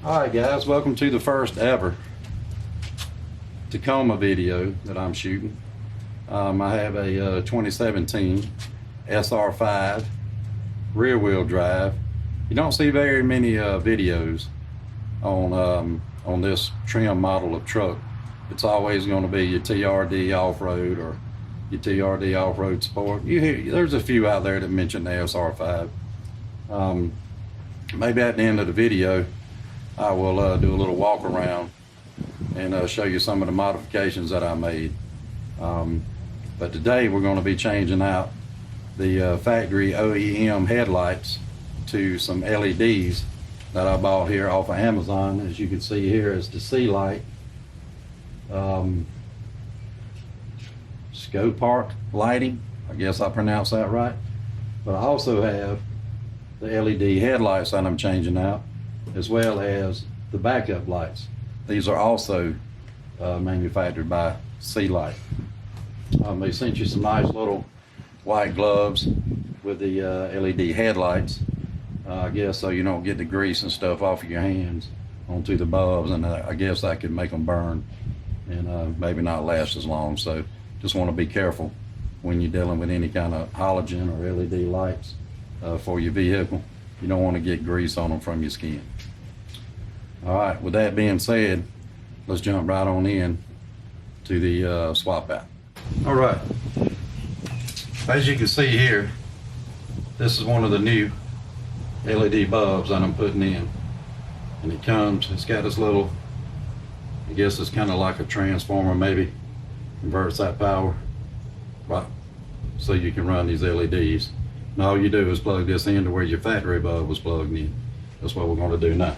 Alright guys, welcome to the first ever Tacoma video that I'm shooting. I have a 2017 SR5 rear wheel drive. You don't see very many videos on this trim model of truck. It's always going to be your TRD off-road or your TRD off-road sport. There's a few out there that mention the SR5. Maybe at the end of the video I will do a little walk around and show you some of the modifications that I made. But today we're going to be changing out the factory OEM headlights to some LEDs that I bought here off of Amazon. As you can see here is the C light, scope park lighting, I guess I pronounced that right. But I also have the LED headlights that I'm changing out, as well as the backup lights. These are also manufactured by C Light. They sent you some nice little white gloves with the LED headlights, I guess so you don't get the grease and stuff off of your hands onto the bulbs, and I guess that could make them burn and maybe not last as long. So just want to be careful when you're dealing with any kind of halogen or LED lights for your vehicle. You don't want to get grease on them from your skin. All right, with that being said, let's jump right on in to the swap out. All right, as you can see here, this is one of the new LED bulbs that I'm putting in. And it's got this little, I guess it's kind of like a transformer, maybe converts that power, right? So you can run these LEDs. And all you do is plug this into where your factory bulb was plugged in. That's what we're going to do now.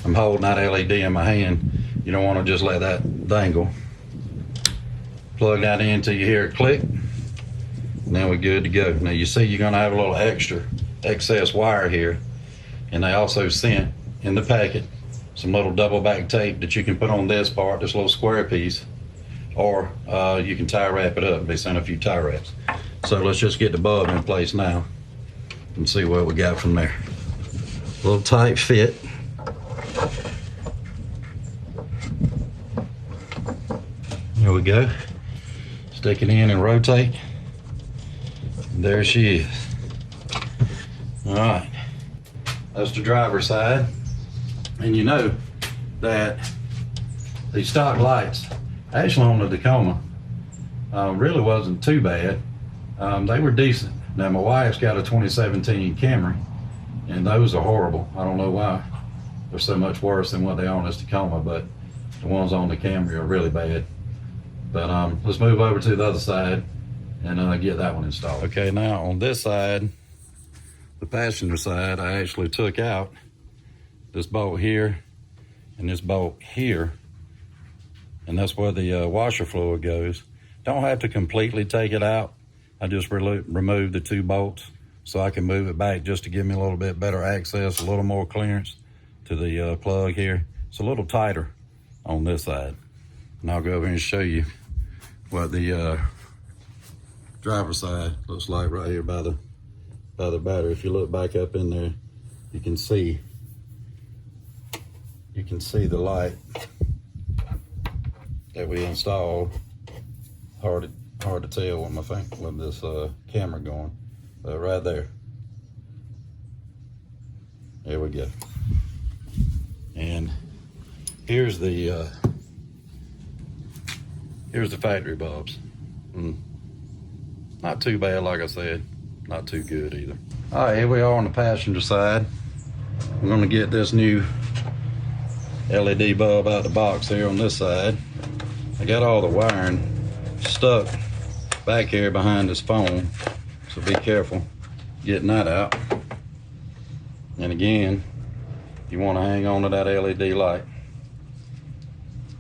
I'm holding that LED in my hand. You don't want to just let that dangle. Plug that in until you hear it click. And then we're good to go. Now you see you're going to have a little excess wire here. And they also sent in the packet some little double back tape that you can put on this part, this little square piece. Or you can tie wrap it up. They sent a few tie wraps. So let's just get the bulb in place now and see what we got from there. A little tight fit. There we go. Stick it in and rotate. And there she is. All right. That's the driver's side. And you know that these stock lights, actually on the Tacoma, really wasn't too bad. They were decent. Now my wife's got a 2017 Camry, and those are horrible. I don't know why they're so much worse than what they are on this Tacoma, but the ones on the Camry are really bad. But let's move over to the other side and get that one installed. Okay, now on this side, the passenger side, I actually took out this bolt here and this bolt here, and that's where the washer fluid goes. Don't have to completely take it out. I just removed the two bolts so I can move it back just to give me a little bit better access, a little more clearance to the plug here. It's a little tighter on this side. And I'll go over and show you what the driver's side looks like right here by the battery. If you look back up in there, you can see the light that we installed. Hard to tell with this camera going, but right there we go. And here's the factory bulbs. Not too bad, like I said, not too good either. All right, here we are on the passenger side. I'm gonna get this new LED bulb out the box here on this side. I got all the wiring stuck back here behind this phone, so be careful getting that out. And again, you want to hang on to that LED light.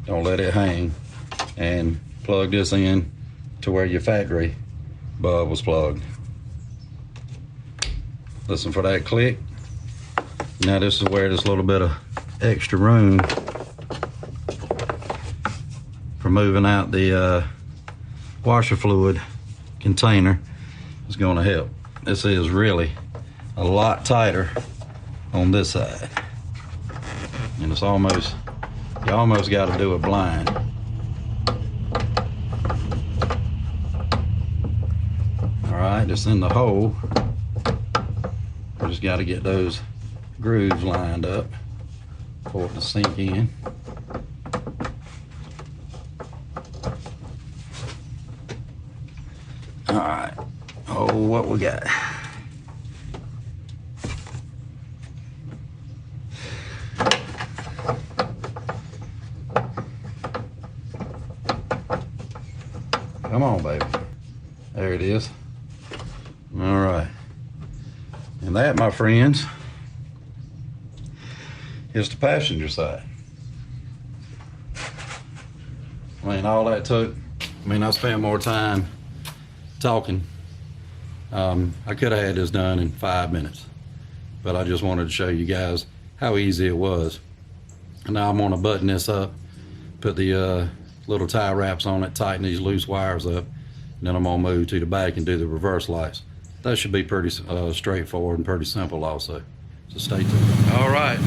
Don't let it hang, and plug this in to where your factory bulb was plugged. Listen for that click. Now this is where there's a little bit of extra room for moving out the washer fluid container is going to help. This is really a lot tighter on this side. And it's almost, you almost got to do it blind. All right, it's in the hole. We just got to get those grooves lined up for it to sink in. All right, oh, what we got? Come on, baby. There it is. All right. And that, my friends, is the passenger side. I mean, all that took, I spent more time talking. I could have had this done in 5 minutes, but I just wanted to show you guys how easy it was. And now I'm gonna button this up, put the little tie wraps on it, tighten these loose wires up, and then I'm gonna move to the back and do the reverse lights. That should be pretty straightforward and pretty simple also, so stay tuned. All right,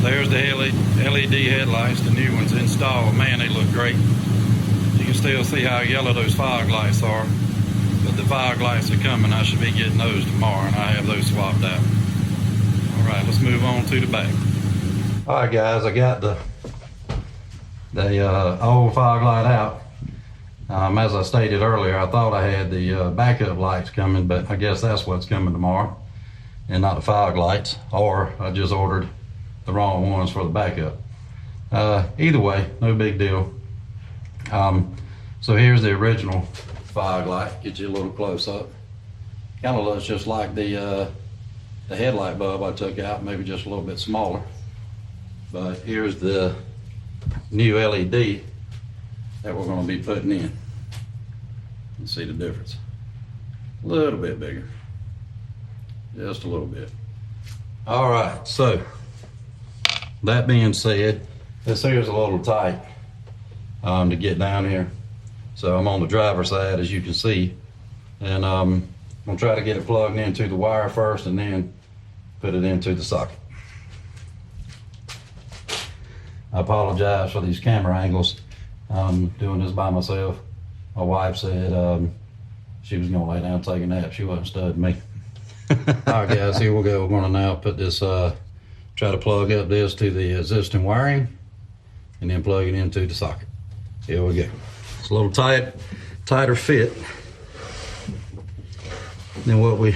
there's the LED headlights, the new ones installed. Man, they look great. You can still see how yellow those fog lights are, but the fog lights are coming. I should be getting those tomorrow, and I have those swapped out. All right, let's move on to the back. All right, guys, I got the old fog light out. As I stated earlier, I thought I had the backup lights coming, but I guess that's what's coming tomorrow, and not the fog lights, or I just ordered the wrong ones for the backup. Either way, no big deal. So here's the original fog light. Get you a little close up. Kind of looks just like the headlight bulb I took out, maybe just a little bit smaller. But here's the new LED that we're going to be putting in. You see the difference. A little bit bigger. Just a little bit. All right, so that being said, this here's a little tight to get down here. So I'm on the driver's side, as you can see, and I'm gonna try to get it plugged into the wire first and then put it into the socket. I apologize for these camera angles. I'm doing this by myself. My wife said she was gonna lay down and take a nap. She wasn't studying me. All right, guys, here we go. We're gonna now put this, try to plug up this to the existing wiring and then plug it into the socket. Here we go. It's a little tighter fit than what we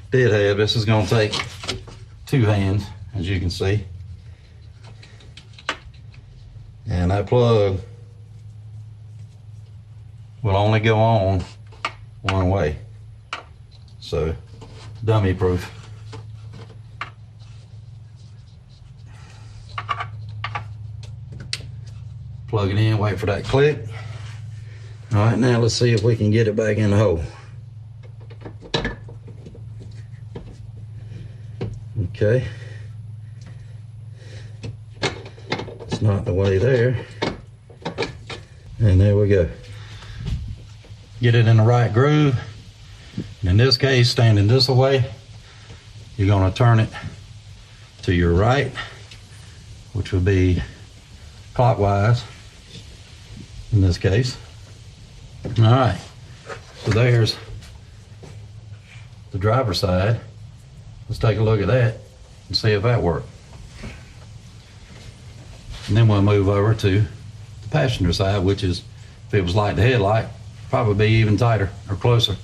did have. This is gonna take 2 hands, as you can see. And that plug will only go on one way. So, dummy proof. Plug it in, wait for that click. All right, now let's see if we can get it back in the hole. Okay. It's not the way there. And there we go. Get it in the right groove. In this case, standing this way, you're gonna turn it to your right, which would be clockwise in this case. All right, so there's the driver's side. Let's take a look at that and see if that worked. And then we'll move over to the passenger side, which is, if it was like the headlight, probably be even tighter or closer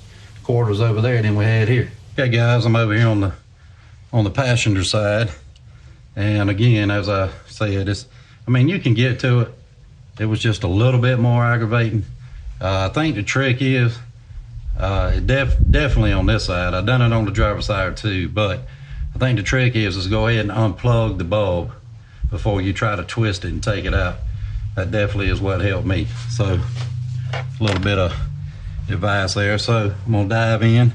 quarters over there than we had here. Okay, guys, I'm over here on the passenger side, and again, as I said, you can get to it. It was just a little bit more aggravating. I think the trick is definitely on this side. I've done it on the driver's side too, but I think the trick is go ahead and unplug the bulb before you try to twist it and take it out. That definitely is what helped me. So a little bit of advice there. So I'm gonna dive in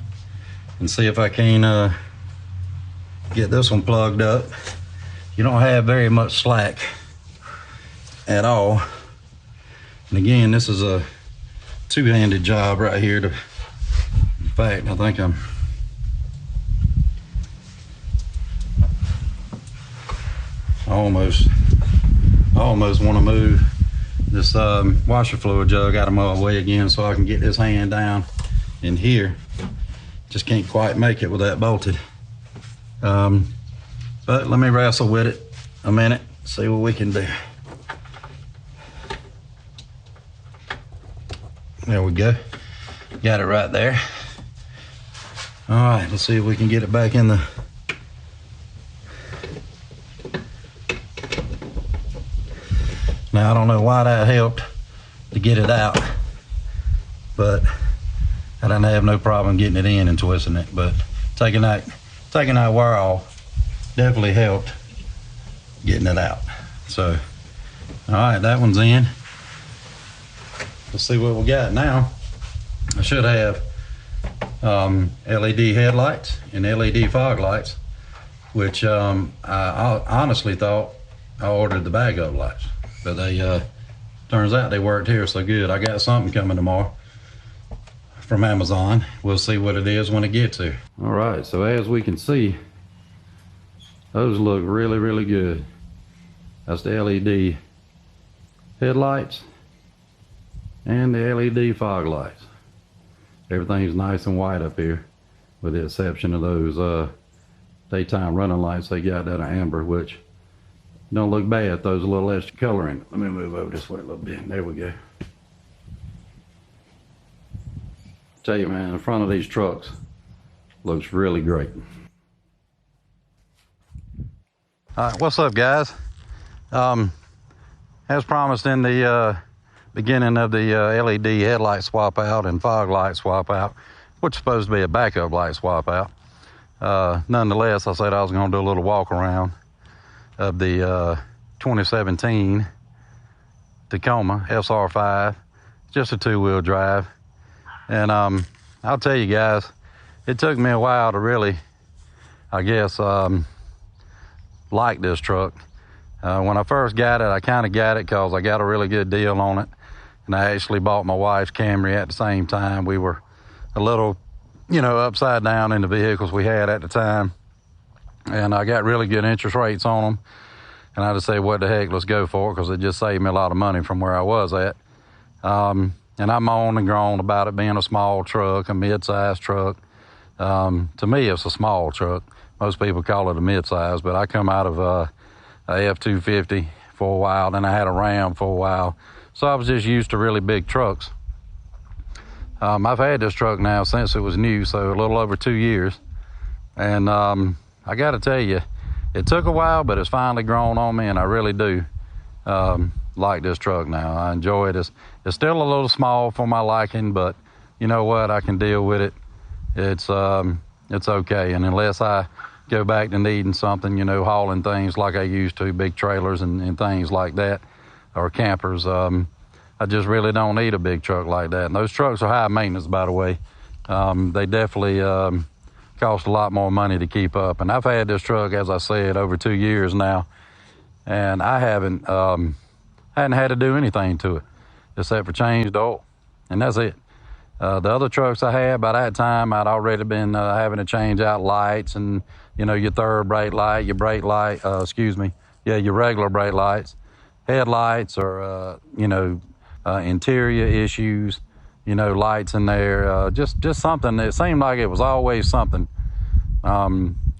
and see if I can get this one plugged up. You don't have very much slack at all. And again, this is a two-handed job right here. In fact, I think I'm almost want to move this washer fluid jug out of my way again so I can get this hand down in here. Just can't quite make it with that bolted. But let me wrestle with it a minute, see what we can do. There we go. Got it right there. All right, let's see if we can get it back in the... Now, I don't know why that helped to get it out, but I didn't have no problem getting it in and twisting it. But taking that wire off definitely helped getting it out. So, all right, that one's in. Let's see what we got now. I should have LED headlights and LED fog lights, which I honestly thought I ordered the bag of lights, but they turns out they worked here so good. I got something coming tomorrow from Amazon. We'll see what it is when it gets here. All right, so as we can see, those look really, really good. That's the LED headlights and the LED fog lights. Everything's nice and white up here, with the exception of those daytime running lights they got that are amber, which don't look bad. Throws a little extra color in it. Let me move over this way a little bit. There we go. Tell you, man, the front of these trucks looks really great. All right, what's up, guys? As promised in the beginning of the LED headlight swap out and fog light swap out, which is supposed to be a backup light swap out. Nonetheless, I said I was going to do a little walk around of the 2017 Tacoma SR5, just a 2-wheel drive. And I'll tell you guys, it took me a while to really, I guess, like this truck. When I first got it, I kind of got it because I got a really good deal on it. And I actually bought my wife's Camry at the same time. We were a little, upside down in the vehicles we had at the time. And I got really good interest rates on them. And I just said, what the heck, let's go for it, because it just saved me a lot of money from where I was at. And I'm on and grown about it being a small truck, a mid-sized truck. To me, it's a small truck. Most people call it a mid-size, but I come out of a F-250 for a while, then I had a Ram for a while. So I was just used to really big trucks. I've had this truck now since it was new, so a little over 2 years. And I got to tell you, it took a while, but it's finally grown on me, and I really do like this truck now. I enjoy it. It's still a little small for my liking, but you know what? I can deal with it. It's okay, and unless I go back to needing something, hauling things like I used to, big trailers and things like that, or campers, I just really don't need a big truck like that. And those trucks are high maintenance, by the way. They definitely cost a lot more money to keep up. And I've had this truck, as I said, over 2 years now, and I hadn't had to do anything to it except for change the oil, and that's it. The other trucks I had, by that time, I'd already been having to change out lights and, your third brake light, your brake light, your regular brake lights, headlights, or, interior issues, lights in there, just something. It seemed like it was always something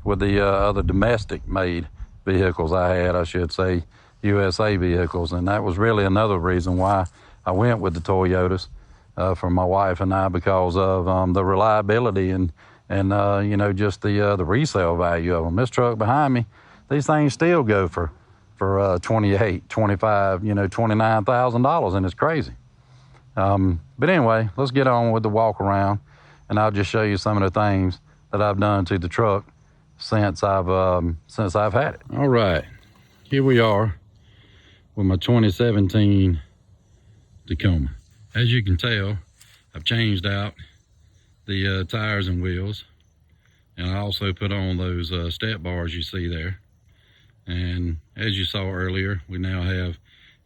with the other domestic made vehicles I had, I should say, USA vehicles. And that was really another reason why I went with the Toyotas for my wife and I, because of the reliability and just the resale value of them. This truck behind me, these things still go for $28,000, $25,000, $29,000, and it's crazy. But anyway, let's get on with the walk around, and I'll just show you some of the things that I've done to the truck since I've had it. All right, here we are with my 2017 Tacoma. As you can tell, I've changed out the tires and wheels, and I also put on those step bars you see there. And as you saw earlier, we now have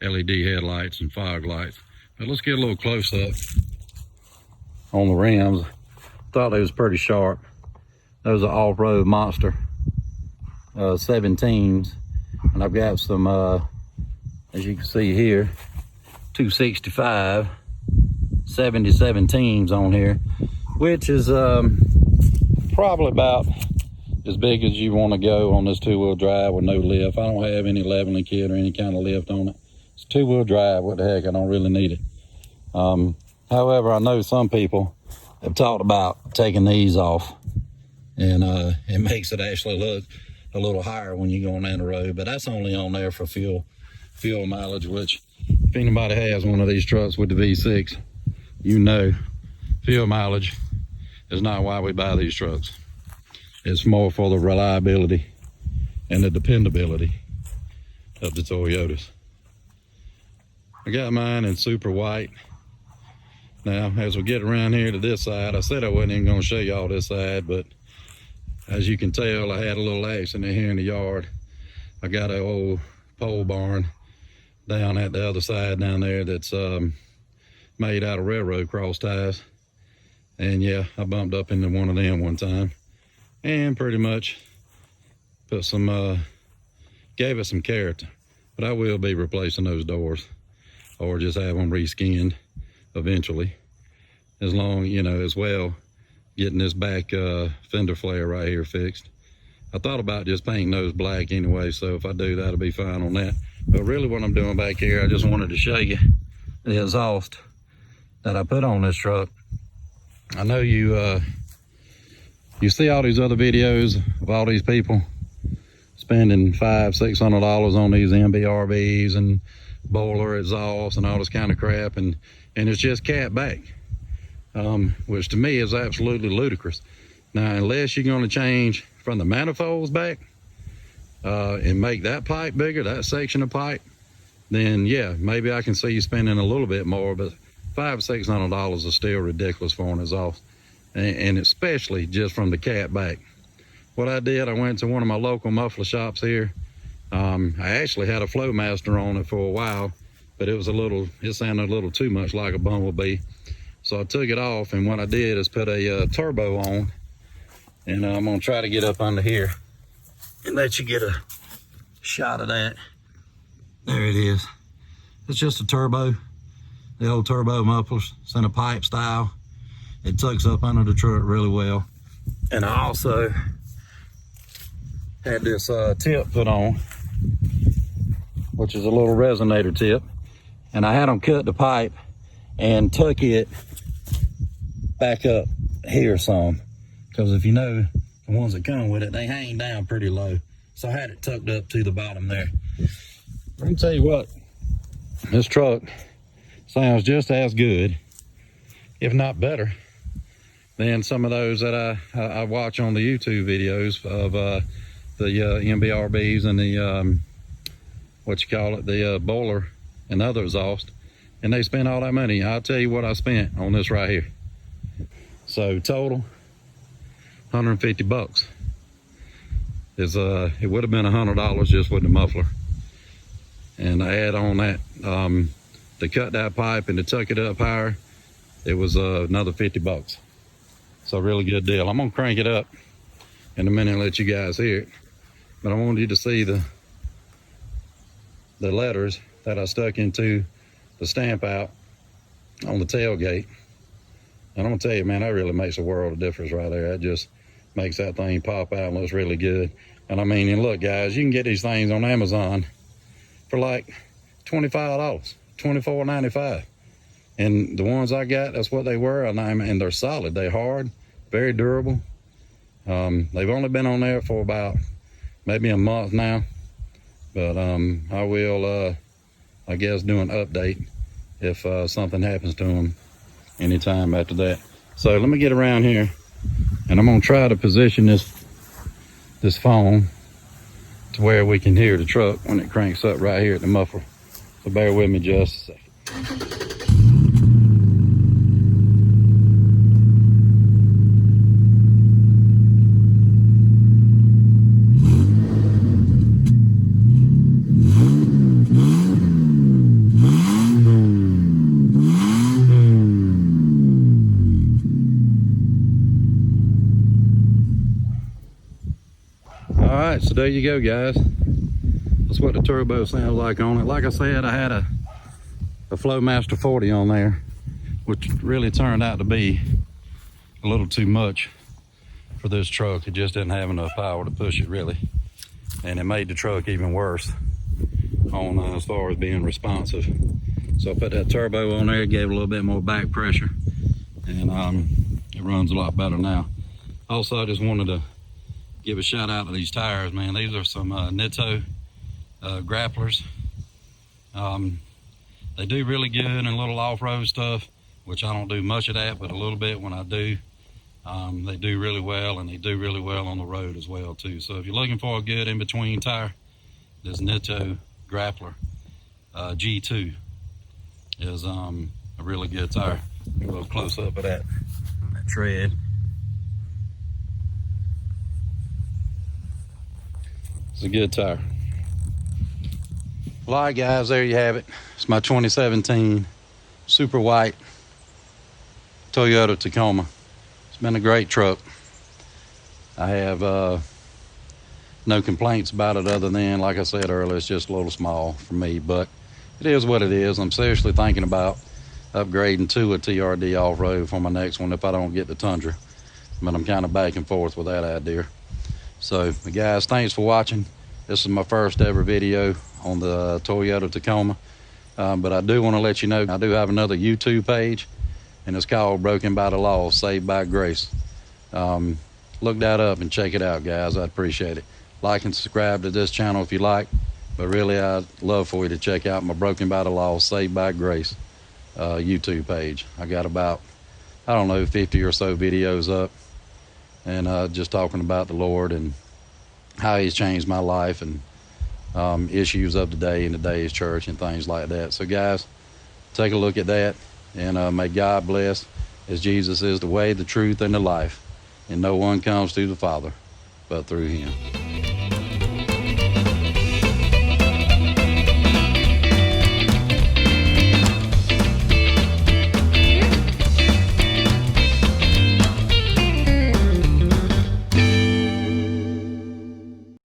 LED headlights and fog lights. But let's get a little close up on the rims. Thought they was pretty sharp. Those are off-road monster 17s, And I've got some, as you can see here, 265 7017s on here, which is probably about as big as you want to go on this two-wheel drive with no lift. I don't have any leveling kit or any kind of lift on it. It's two-wheel drive. What the heck, I don't really need it. However, I know some people have talked about taking these off, and it makes it actually look a little higher when you're going down the road, but that's only on there for fuel mileage, which if anybody has one of these trucks with the V6, you know fuel mileage is not why we buy these trucks. It's more for the reliability and the dependability of the Toyotas. I got mine in super white. Now, as we get around here to this side, I said I wasn't even gonna show y'all this side, but as you can tell, I had a little accident here in the yard. I got an old pole barn down at the other side down there that's made out of railroad cross ties. And yeah, I bumped up into one of them one time and pretty much put some, gave it some character. But I will be replacing those doors or just have them reskinned eventually, as long, you know, as well getting this back fender flare right here fixed. I thought about just painting those black anyway, so if I do, that'll be fine on that. But really what I'm doing back here, I just wanted to show you the exhaust that I put on this truck. I know you see all these other videos of all these people spending $500–600 on these MBRVs and boiler exhaust and all this kind of crap, and it's just cat back, which to me is absolutely ludicrous. Now, unless you're going to change from the manifolds back and make that pipe bigger, that section of pipe, then yeah, maybe I can see you spending a little bit more, but $500–600 is still ridiculous for an exhaust, and especially just from the cat back. What I did, I went to one of my local muffler shops here. I actually had a Flowmaster on it for a while, but it sounded a little too much like a bumblebee. So I took it off, and what I did is put a turbo on, and I'm gonna try to get up under here and let you get a shot of that. There it is. It's just a turbo, the old turbo mufflers. It's in a pipe style. It tucks up under the truck really well. And I also had this tip put on, which is a little resonator tip. And I had them cut the pipe and tuck it back up here some. Because if you know, the ones that come with it, they hang down pretty low. So I had it tucked up to the bottom there. Let me tell you what, this truck sounds just as good, if not better, than some of those that I watch on the YouTube videos of the MBRBs and the, the boiler and other exhaust. And they spend all that money. I'll tell you what I spent on this right here. So total, 150 bucks. It would have been $100 just with the muffler. And I add on that, to cut that pipe and to tuck it up higher, it was another 50 bucks. So really good deal. I'm gonna crank it up in a minute and let you guys hear it. But I wanted you to see the letters that I stuck into the stamp out on the tailgate. And I'm gonna tell you, man, that really makes a world of difference right there. That just makes that thing pop out and looks really good. And I mean, and look guys, you can get these things on Amazon for like $25, $24.95. And the ones I got, that's what they were, and they're solid. They're hard, very durable. They've only been on there for about maybe a month now, but I will, I guess, do an update if something happens to them anytime after that. So let me get around here, and I'm gonna try to position this phone to where we can hear the truck when it cranks up right here at the muffler. So bear with me just a second. So there you go guys. That's what the turbo sounds like on it. Like I said, I had a Flowmaster 40 on there, which really turned out to be a little too much for this truck. It just didn't have enough power to push it really. And it made the truck even worse on as far as being responsive. So I put that turbo on there, gave it a little bit more back pressure, and it runs a lot better now. Also, I just wanted to give a shout out to these tires, man. These are some Netto grapplers. They do really good in a little off-road stuff, which I don't do much of that, but a little bit when I do. They do really well, and they do really well on the road as well too. So if you're looking for a good in-between tire, this Netto grappler G2 is a really good tire. A little close up of that tread. It's a good tire. All right, guys, there you have it. It's my 2017 super white Toyota Tacoma. It's been a great truck. I have no complaints about it other than, like I said earlier, it's just a little small for me, but it is what it is. I'm seriously thinking about upgrading to a TRD off-road for my next one if I don't get the Tundra. But I'm kind of back and forth with that idea. So, guys, thanks for watching. This is my first ever video on the Toyota Tacoma. But I do want to let you know, I do have another YouTube page, and it's called Broken by the Law, Saved by Grace. Look that up and check it out, guys. I'd appreciate it. Like and subscribe to this channel if you like, but really I'd love for you to check out my Broken by the Law, Saved by Grace YouTube page. I got about, I don't know, 50 or so videos up, and just talking about the Lord and how he's changed my life, and issues of the day in today's church and things like that. So guys, take a look at that, and may God bless, as Jesus is the way, the truth, and the life, and no one comes to the Father but through him.